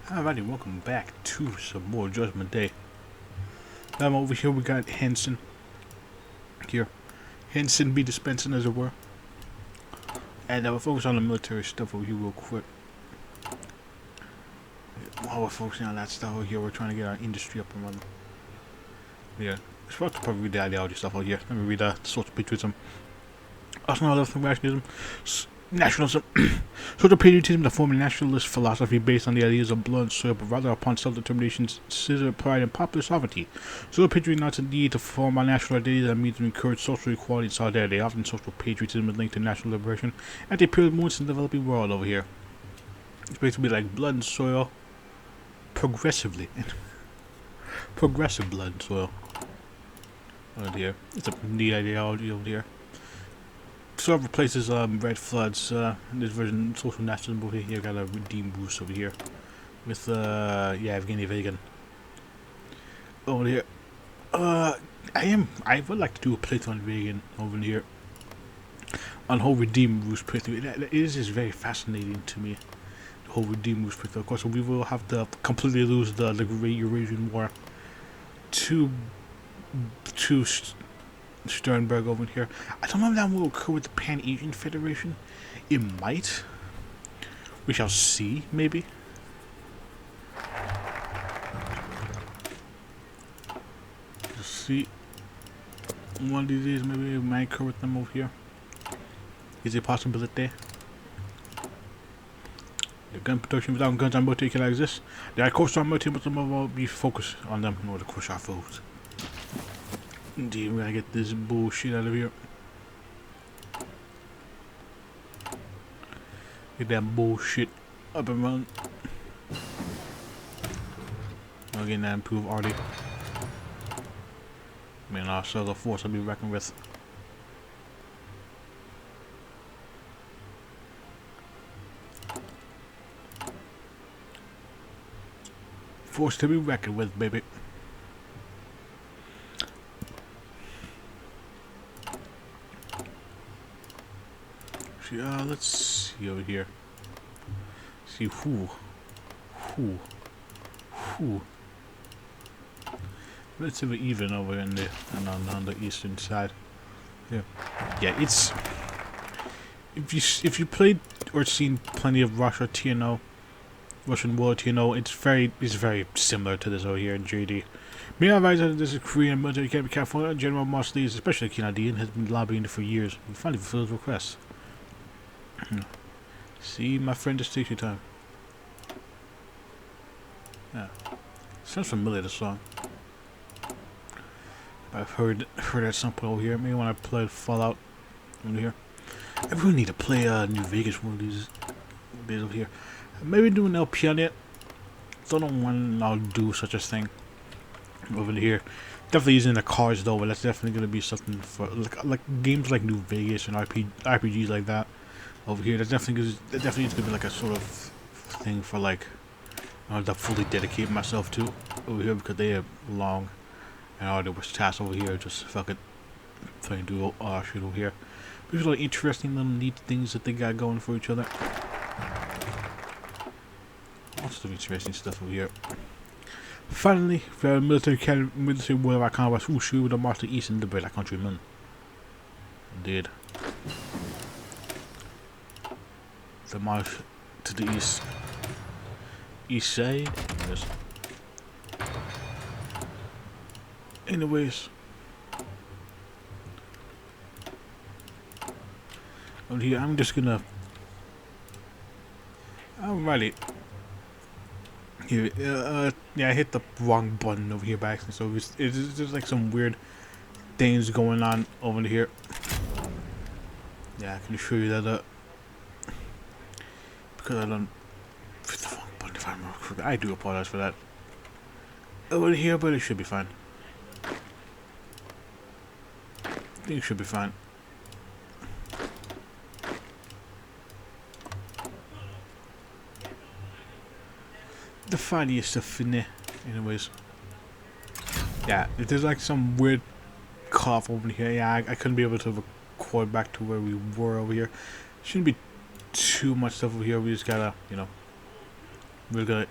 Alrighty, welcome back to some more Judgment Day. Over here we got Henson. Here. Henson be dispensing, as it were. And we'll focus on the military stuff over here real quick. While we're focusing on that stuff over here, we're trying to get our industry up and running. Yeah. We're supposed to probably read the ideology stuff over here. Let me read social patriotism. Arsenal of nationalism. Nationalism. Social patriotism, the form of nationalist philosophy based on the ideas of blood and soil, but rather upon self-determination, citizen pride, and popular sovereignty. Social patriotism not indeed to form a national identity that means to encourage social equality and solidarity. Often social patriotism is linked to national liberation and the period movements in the developing world over here. It's basically like blood and soil progressively. Progressive blood and soil. Over here. It's a neat ideology over here. Sort of replaces Red Floods in this version, social nationalism over here. Got a redeem boost over here with Evgeny Vegan over here. I would like to do a playthrough on Vegan over here on whole redeem boost playthrough. It is just very fascinating to me, the whole redeem boost playthrough. Of course, we will have to completely lose the Great Eurasian War to Sternberg over here. I don't know if that will occur with the Pan-Asian Federation. It might. We shall see, maybe. Just see. One of these days, maybe it might occur with them over here. Is it a possibility? The gun production without guns and military cannot exist. There are coastal military, but some will be focused on them in order to crush our foes. Indeed, we gotta get this bullshit out of here. Get that bullshit up and running. We're getting that improved already. I mean, also the force I'll be reckoned with. Force to be reckoned with, baby. Let's see over here. See who. Let's have it even over in the on the eastern side. Yeah. It's if you played or seen plenty of Russian War TNO, it's very similar to this over here in JD. May I advise that this is Korean military academy California. General Mosley, especially Kennedy, has been lobbying for years. We finally fulfilled his request. See, my friend, just takes your time. Yeah, sounds familiar, the song. I've heard at some point over here. Maybe when I played Fallout over here. I really need to play New Vegas one of these days over here. Maybe do an LP on it. Don't know when I'll do such a thing over here. Definitely using the cars though, but that's definitely gonna be something for like games like New Vegas and RPGs like that. Over here, that definitely is gonna be like a sort of thing for like to fully dedicate myself to over here, because they are long and all there was tasks over here. Just fucking trying to do shit over here. There's a lot of interesting little neat things that they got going for each other. Lots of interesting stuff over here. Finally, the military war of our kind was who with the march to the east and liberate our countrymen. Indeed. The march to the east side. Yes. Anyways, over here I'm just gonna. Alrighty. Here, yeah, I hit the wrong button over here by accident, so it's just like some weird things going on over here. Yeah, I can assure you that. Because I don't hit the wrong button if I'm wrong. I do apologize for that. Over here, but it should be fine. I think it should be fine. The funniest stuff in there. Anyways. Yeah, if there's like some weird cough over here, yeah, I couldn't be able to record back to where we were over here. Shouldn't be too much stuff over here. We just gotta, you know, we're gonna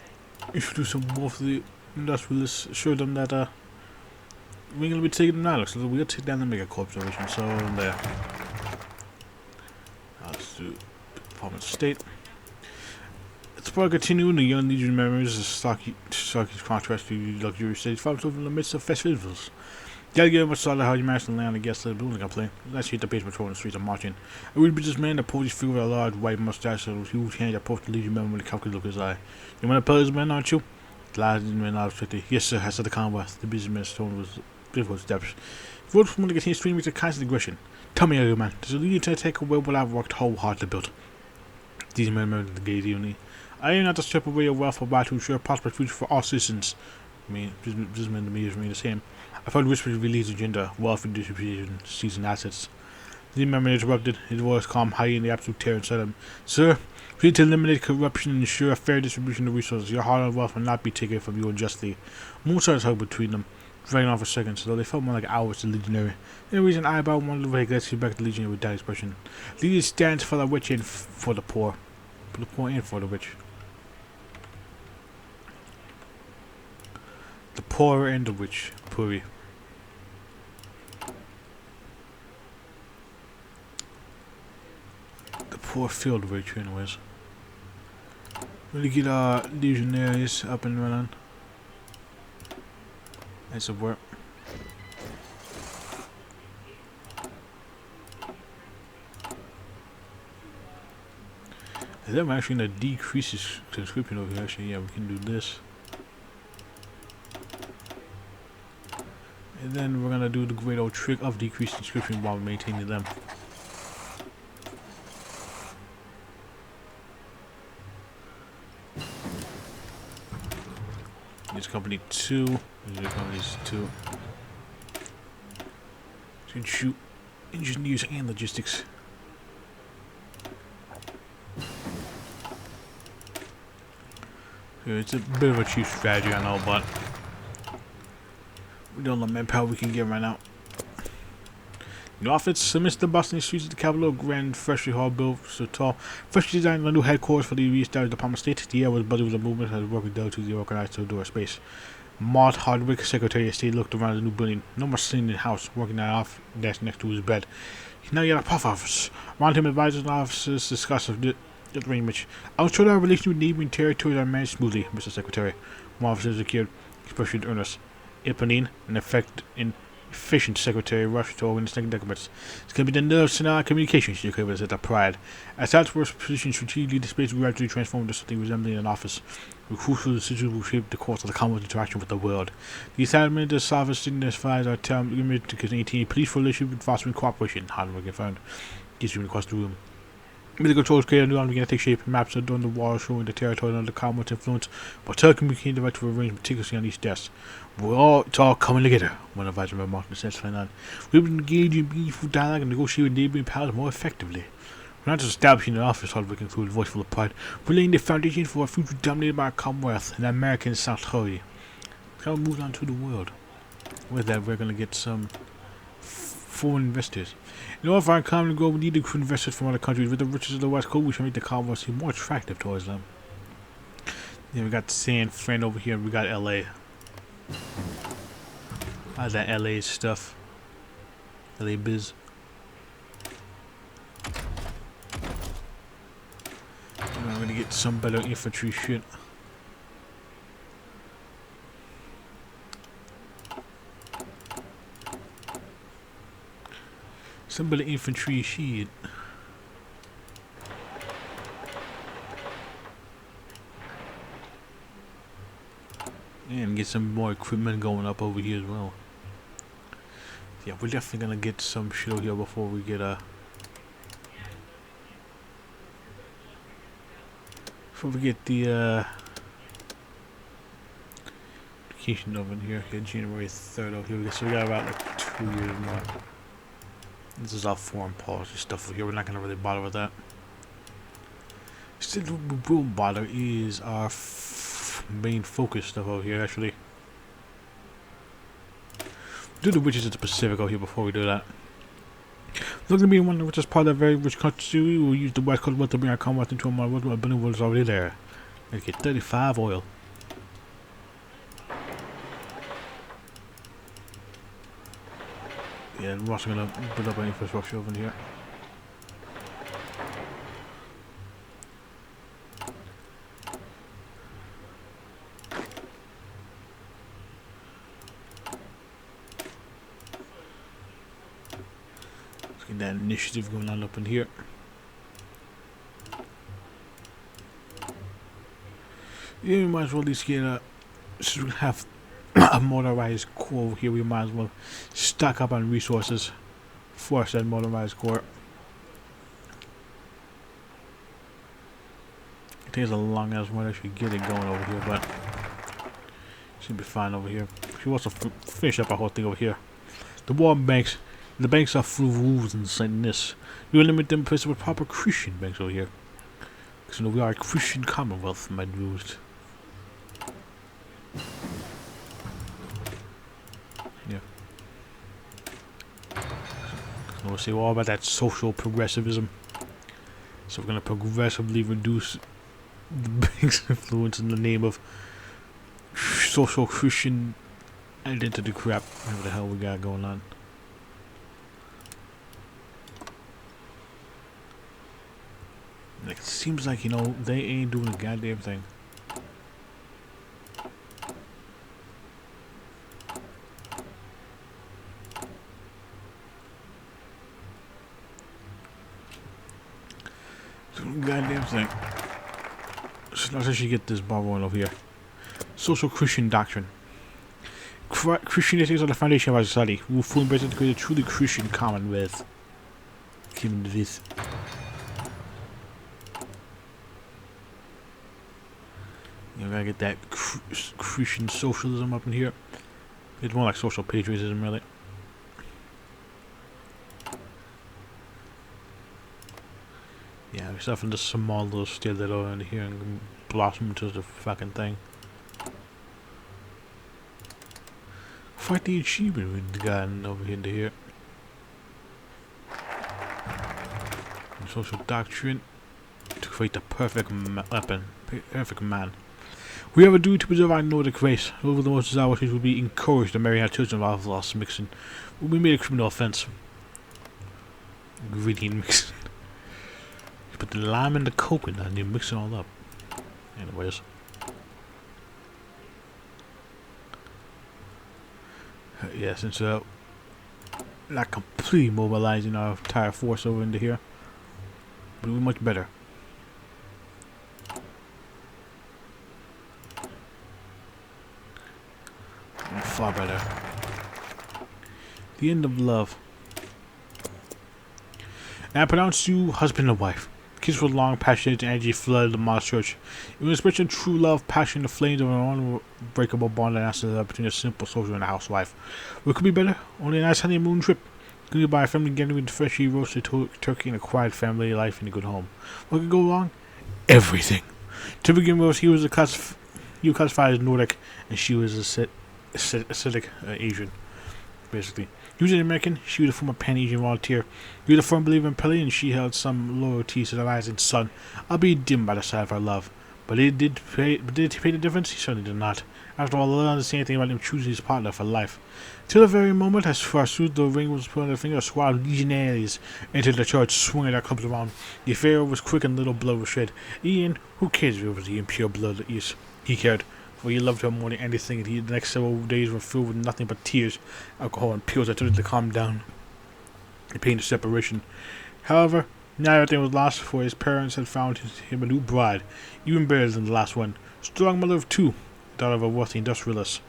introduce some more of the industrialists, show them that we're gonna be taking them down. So we're gonna take down the mega corporation. So there. Let's do Department of State. It's probably continuing the young Legion members of Starkey's contrast to luxurious stage farms over in the midst of festivals. Gotta give much solid how you managed to land against the building complaint. Let's hit the base patrol in the streets of marching. It would be this man that posed figure with a large white mustache and huge hand that approached the Legion member with a calculated look in his eye. You want to pose man, aren't you? The Legion man nodded quickly. Yes, sir, I said the commonwealth. The businessman's tone was difficult steps. If you want to continue streaming with a constant aggression, tell me, young man, does the Legion try to take away what I've worked wholeheartedly to build? These men remembered the gaze evenly. I am not to strip away your wealth or buy to ensure a prosperous future for all citizens. I mean, businessmen to me remain the same. I've heard whispers of Lee's agenda, wealth and distribution, seasoned assets. The member interrupted, his voice calm, hiding the absolute terror inside him. Sir, we need to eliminate corruption and ensure a fair distribution of resources. Your hard-earned wealth will not be taken from you unjustly. Moonshine's hug between them, dragging on for seconds, though they felt more like hours to Legionary. The reason I about one little let's you back to Legionary with that expression. Legion stands for the rich and for the poor. For the poor and for the rich. The poor and the rich. Puri. The poor field rich, anyways. Really get our legionaries up and running. That's a work. Is that actually gonna decrease his conscription over here? Actually, yeah, we can do this. And then we're gonna do the great old trick of decreasing conscription while maintaining them. It's company 2. These are companies 2. To shoot engineers and logistics. So it's a bit of a cheap strategy, I know, but we don't know the manpower we can get right now. The office amidst the bustling streets of the capital, grand, freshly hall built, so tall, freshly designed a new headquarters for the re-established Department of State. The air was buzzing with the movement as working down to the organized outdoor space. Maud Hardwick, Secretary of State, looked around the new building. No more sitting in the house, working at an office desk next to his bed. He's now got a puff office. Around him, advisors and officers discuss the arrangement. I'll ensure that our relations with neighboring territories are managed smoothly, Mr. Secretary. One officer secured, expression earnest. Eponine, an efficient secretary, rushed to organize documents. It's going to be the nerves in our communications, she equivalent at the pride. As Salesforce's position strategically, the space gradually transformed into something resembling an office. The crucial decisions will shape the course of the Commonwealth's interaction with the world. The establishment of sovereign signifies our term committed to continue police relations with fostering cooperation. Hardwick confirmed. Gives you across the room. Military controls created a new army began to take shape. Maps adorned the wall showing the territory under the Commonwealth's influence, but telecommunicating the right to arrange meticulously on each desk. It's all coming together, one advisor remarked in sense like that. We've been engaged in meaningful dialogue and negotiating with neighboring powers more effectively. We're not just establishing an office, Hardwick concluded, voice full of pride. We're laying the foundation for a future dominated by a Commonwealth and American South-Korea. Now move on to the world. With that, we're going to get some foreign investors. In order for our economy to grow, we need to recruit investors from other countries. With the riches of the West Coast, we should make the Commonwealth seem more attractive towards them. Then we got San Fran over here, we got LA. How's that LA stuff? LA biz. I'm gonna get some better infantry shit. Some better infantry shit. And get some more equipment going up over here as well. Yeah, we're definitely gonna get some shit over here before we get the vacation over here. Okay, January 3rd over here. So we got about like 2 years more. This is our foreign policy stuff over here. We're not gonna really bother with that. Still, what we will bother is our main focus stuff over here. Actually, do the witches of the Pacific over here before we do that. Look at me, one of the richest part of a very rich country. We will use the West Coast wealth to bring our Commonwealth into a modern world where building world is already there. Let's get 35 oil. Yeah, we're also gonna build up an infrastructure over here. Let's get that initiative going on up in here. Yeah, we might as well at least get since we have a motorized core over here, we might as well stock up on resources for said motorized core. It takes a long ass while to actually get it going over here, but should be fine over here. She wants to finish up our whole thing over here. The banks are full of rules and this. We will limit them with proper Christian banks over here. Because you know we are a Christian commonwealth, my dudes. Yeah. So we'll see all about that social progressivism. So we're gonna progressively reduce the bank's influence in the name of social Christian identity crap. Whatever the hell we got going on. Like, it seems like, you know, they ain't doing a goddamn thing. Goddamn thing. So let's actually get this bar going over here. Social Christian doctrine. Christianity is the foundation of our society. We will fully embrace and create a truly Christian commonwealth. Given this. You gotta get that Christian socialism up in here. It's more like social patriotism, really. Yeah, we stuff in this small little stiletto in here and blossom into the fucking thing. Fight the achievement we've gotten over into here. And social doctrine to create the perfect weapon, perfect man. We have a duty to preserve our Nordic race. Over the most desirable things will be encouraged to marry our children of lost mixing. We made a criminal offense. Ingredient mixing. You put the lime and the coconut and you mix it all up. Anyways. Yeah, since not completely mobilizing our entire force over into here. But we're much better. Far better. The end of love. And I pronounce you husband and wife. Kiss with long, passionate energy flooded the modest church. It was expression true love, passion, the flames of an unbreakable bond that lasted between a simple soldier and a housewife. What could be better? Only a nice honeymoon trip. Concluded by a family gathering with freshly roasted turkey and a quiet family life in a good home. What could go wrong? Everything. To begin with, he was classified as Nordic, and she was acidic Asian, basically. He was an American, she was a former Pan-Asian volunteer. He was a firm believer in Pele, and she held some loyalty to the rising sun, albeit dim by the side of her love. But did he pay the difference? He certainly did not. After all, I don't understand anything about him choosing his partner for life. Till the very moment, as far as the ring was put on their finger, a squad of legionaries entered the church, swinging their clubs around. The affair was quick and little blood was shed. Ian, who cares if it was the impure blood that he cared? For he loved her more than anything, and the next several days were filled with nothing but tears, alcohol, and pills that told him to calm down. The pain of separation. However, now everything was lost, for his parents had found him a new bride, even better than the last one. Strong mother of two, daughter of a wealthy industrialist.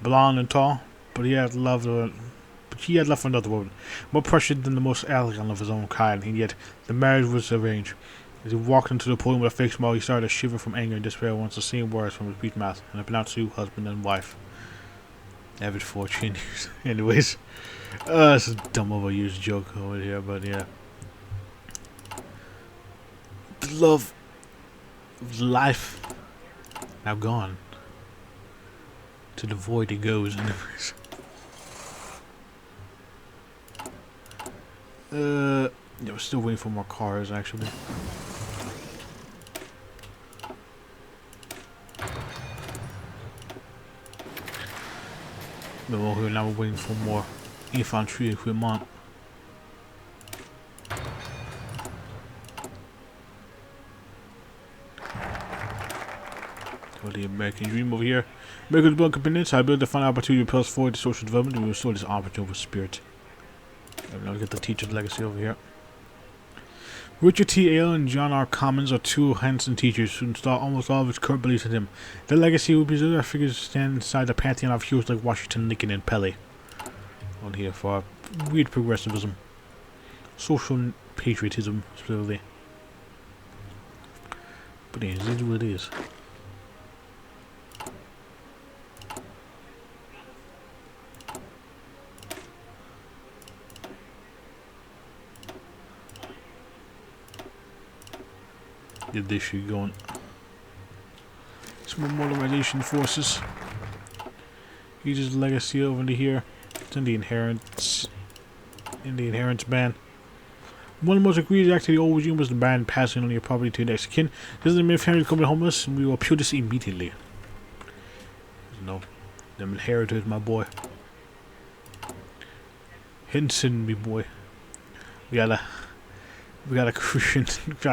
Blonde and tall, but he had love for another woman, more precious than the most elegant of his own kind, and yet the marriage was arranged. As he walked into the podium with a fake smile, he started to shiver from anger and despair once the same words from his beat mouth, and I pronounced you husband and wife. Average fortune. Anyways, this is a dumb overused joke over here, but yeah. The love of life now gone. To the void it goes, anyways. Yeah, we're still waiting for more cars, actually. But now we're waiting for more infantry equipment. For the American dream over here. America's blood companions, I build to find opportunity to propel forward to social development and restore this opportunity with spirit. Now we get the teacher's legacy over here. Richard T. Ale and John R. Commons are two handsome teachers who install almost all of his current beliefs in him. Their legacy will preserve our figures stand inside the pantheon of heroes like Washington, Lincoln, and Pele. On here for weird progressivism. Social patriotism, specifically. But yeah, this is what it is. Get this shit going. Some more modernization forces. Use his legacy over to here. It's in the inheritance ban. One of the most egregious acts of the old regime was the ban passing on your property to the next kin. This is the main family becoming homeless, and we will appeal this immediately. No, them inheritors, my boy. Henson, me boy. We got a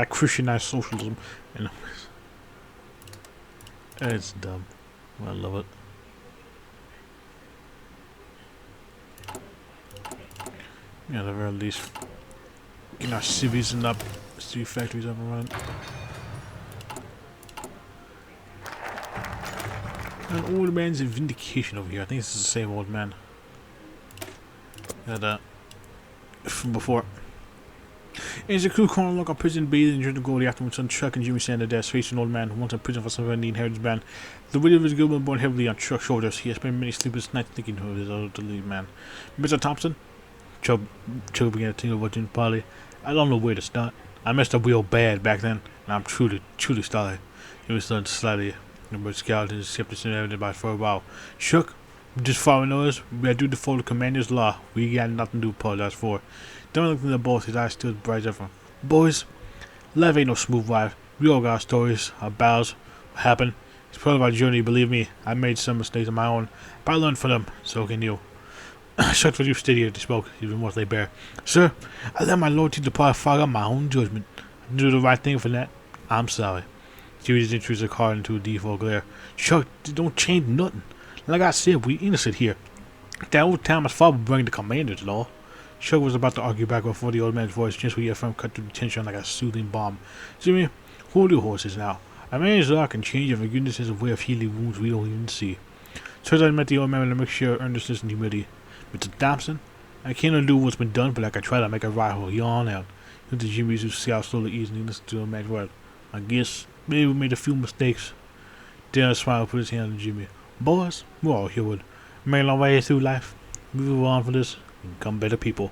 Christianized socialism, and it's dumb. I love it. Yeah, at the very least, getting our civvies and civvy factories up and running. An old man's vindication over here. I think this is the same old man that from before. As a crew corner look, a prison bathed in during the goal afterwards on Chuck and Jimmy stand at desk facing an old man who once in prison for some of the inheritance ban. The weight of his guilt was borne heavily on Chuck's shoulders. He has spent many sleepless nights thinking of his elderly man. Mr. Thompson? Chuck began to think of what in Polly. I don't know where to start. I messed up real bad back then, and I'm truly sorry. He was done slightly, but scowled his skepticism evident by for a while. Chuck, just following orders, we are due to follow the commander's law. We got nothing to apologize for. Don't look at the boss, his eyes still as bright as ever. Boys, life ain't no smooth ride. We all got our stories, our battles, what happened. It's part of our journey, believe me. I made some mistakes of my own, but I learned from them, so can you. Shut for you steady as he spoke, even more they bear. Sir, I let my loyalty depart far on my own judgment. I do the right thing for that. I'm sorry. Jimmy's interest are hard into a default glare. Chuck, don't change nothing. Like I said, we innocent here. That old time his father would bring the commander's law. Chuck was about to argue back before the old man's voice just where from cut through the tension like a soothing balm. Jimmy, hold your horses now. A man's law can change if forgiveness is a way of healing wounds we don't even see. Turns out I met the old man with a mixture of earnestness and humility. Mr. Thompson, I can't undo what's been done, but I can try to make a rival yawn out. Into Jimmy's who scowled slowly easily and listened to the man's word. I guess maybe we made a few mistakes. Darren smiled, put his hand on Jimmy. Boys, we're all human. Made a long way through life. We move on from this and become better people.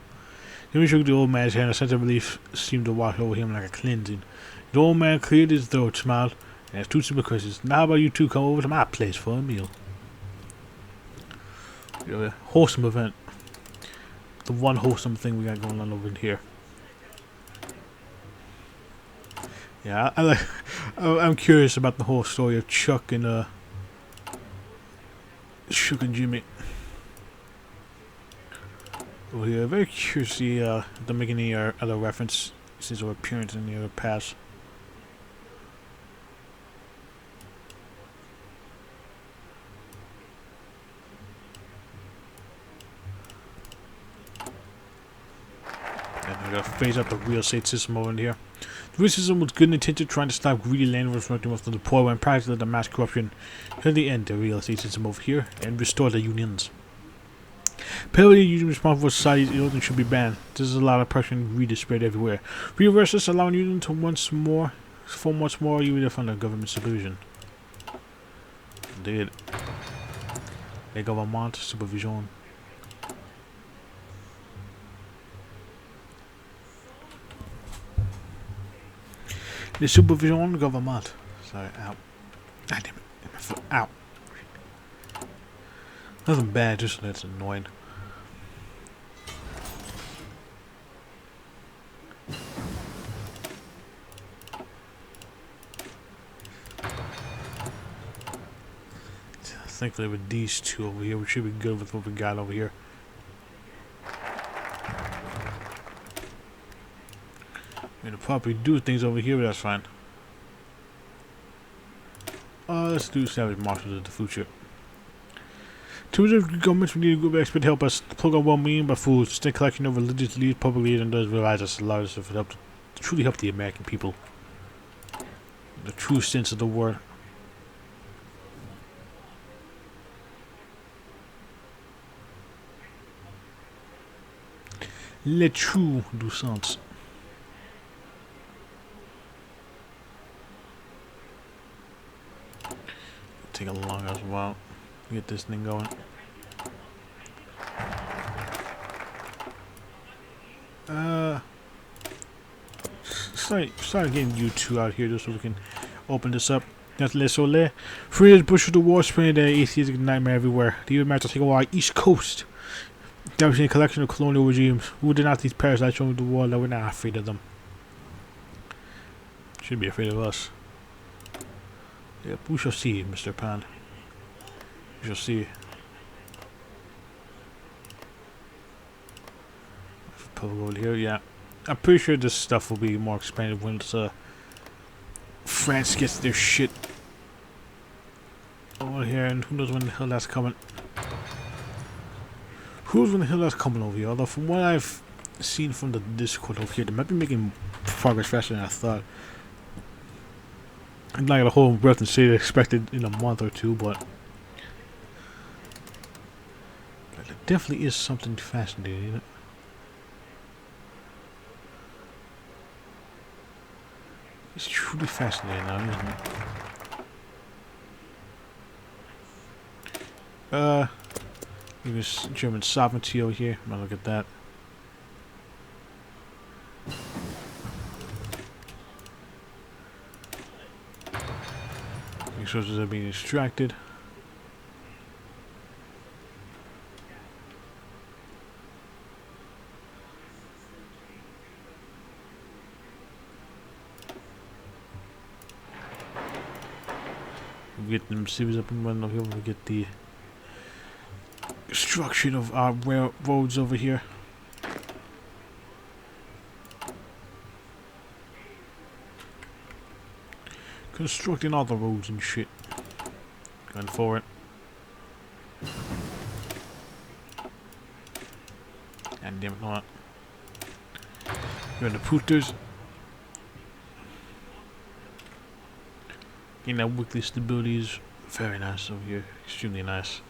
Jimmy shook the old man's hand. A sense of relief seemed to wash over him like a cleansing. The old man cleared his throat, smiled, and asked two simple questions. Now how about you two come over to my place for a meal? A wholesome event. The one wholesome thing we got going on over here. Yeah, I'm curious about the whole story of Chuck and Jimmy. Over here, very curious to see if they make any other references or appearance in the other past. And I gotta phase out the real estate system over here. The real system was good intentioned, trying to stop greedy landlords from most of the poor when practically the mass corruption. At the end, the real estate system over here and restore the unions. Penalty unions responsible for society's ills and should be banned. This is a lot of pressure and greed is spread everywhere. Reverse this, allowing unions to once more, even if under government supervision. Indeed. Le government supervision. The supervision government. Sorry, ow. Ah, damn it. My foot. Ow. Nothing bad, just that's annoying. Thankfully with these two over here, we should be good with what we got over here. Gonna probably do things over here, but that's fine. Let's do Savage Marshals of the future. To the governments, we need a group of experts to help us plug on well-meaning by fools, state collection of religious leaders, public leaders, and those realize us allows us to help to truly help the American people. The true sense of the word. Le true du sens. Take a long as well. Get this thing going. Start getting you two out here just so we can open this up. That's Le Soleil. Free as bush of the war, spreading their atheistic nightmare everywhere. The U.S. to take over our East Coast. Devastating collection of colonial regimes. Who did not these parasites showing the world that we're not afraid of them? Should be afraid of us. Yep, we shall see, Mr. Pan. We shall see. Put it over here, yeah. I'm pretty sure this stuff will be more expensive when it's, France gets their shit over here, and who knows when the hell that's coming. Who knows when the hell that's coming over here? Although from what I've seen from the Discord over here, they might be making progress faster than I thought. I'm not gonna hold my breath and say they expected in a month or two, but there definitely is something fascinating in it. It's truly fascinating now, isn't it? There's German sovereignty over here. I'm gonna look at that. Resources are being extracted. We get them cities up and running over here. We get the construction of our roads over here. Constructing all the roads and shit. Going for it. And damn it not. Here are the pooters. Getting that weekly stability is very nice over here. Extremely nice.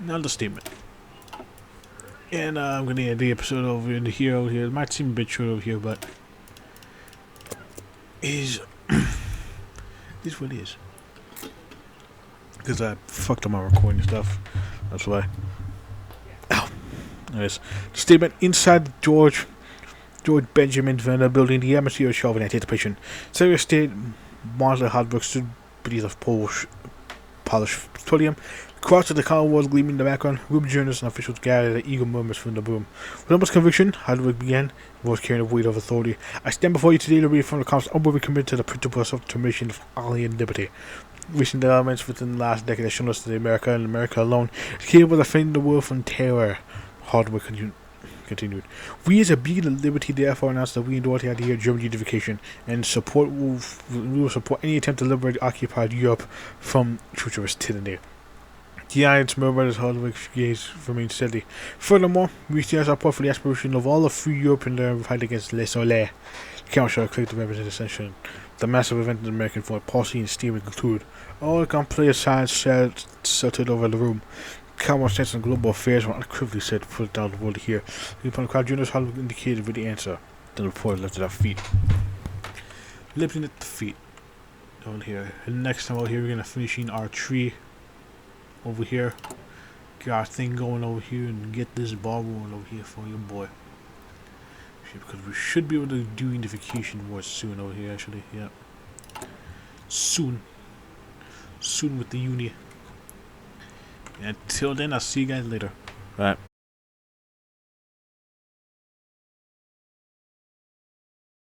Now the statement. And I'm gonna end the episode over in the hero here. It might seem a bit short over here, but is this what it is? Because I fucked up my recording stuff. That's why. Ow. Anyways, the statement inside George Benjamin Venner building, the atmosphere of shelving anticipation. Secretary of State Martha Hardwick stood beneath of polished petroleum. Across the commonwealth gleaming in the background, room journalists and officials gathered at eager murmurs from the room. With almost conviction, Hardwick began, voice carrying the weight of authority. I stand before you today to read from the Congress unwavering committed to the principle of self-determination of alien liberty. Recent developments within the last decade have shown us that America and America alone is capable of defending the world from terror. Hardwick continued. We as a beacon of liberty therefore announce that we endorse the idea of German unification and we will support any attempt to liberate occupied Europe from futurist tyranny. The alliance murmured as Hardwick's gaze remained steady. Furthermore, we stand support for the aspiration of all the free European to fight against Le Soleil. The Council clicked to represent ascension. The massive event in the American foreign policy and steam conclude. All the complete science settled over the room. Common sense and global affairs were unequivocally said to put down the world here. The upon the crowd journalists Hardwick indicated with the answer. The reporter lifted our feet. Lifting at the feet. Down here. And next time out here we're gonna finishing our tree over here. Get our thing going over here and get this ball rolling over here for your boy. Because we should be able to do unification more soon over here actually, yeah. Soon. Soon with the uni. Until then, I'll see you guys later. Bye.